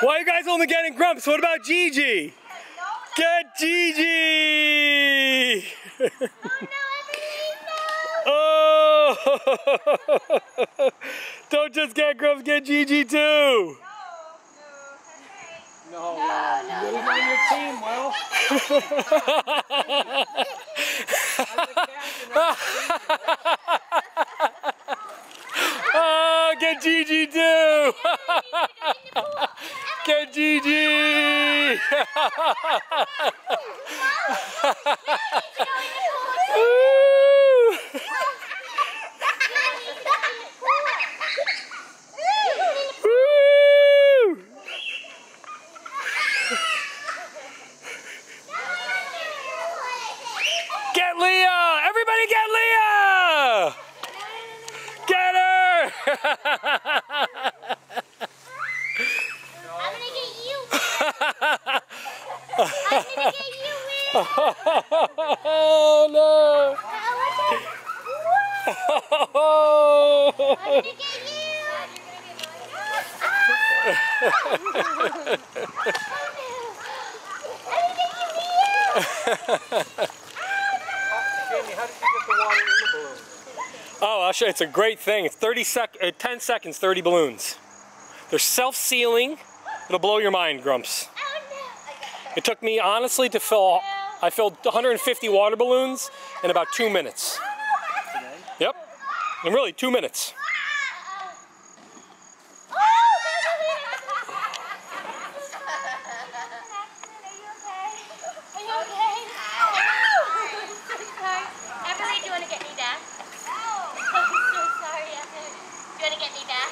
Why are you guys only getting Grumps? What about Gigi? Get Gigi! Oh! Don't just get Grumps, get Gigi too! No. Who's on your team, Will? Oh, get Gigi too! Get Gigi! Get Leah! Everybody get Leah! Get her! I'm gonna get you. I'm gonna get you, Will. Oh no! I'm gonna get you. Jamie, how did you get the water in the balloon? Oh, I'll show you. It's a great thing. It's 10 seconds, 30 balloons. They're self-sealing. It'll blow your mind, Grumps. It took me, honestly, to fill... I filled 150 water balloons in about 2 minutes. Yep. And really, 2 minutes. Emily, do you want to get me back? I'm so sorry, Emily. Do you want to get me back?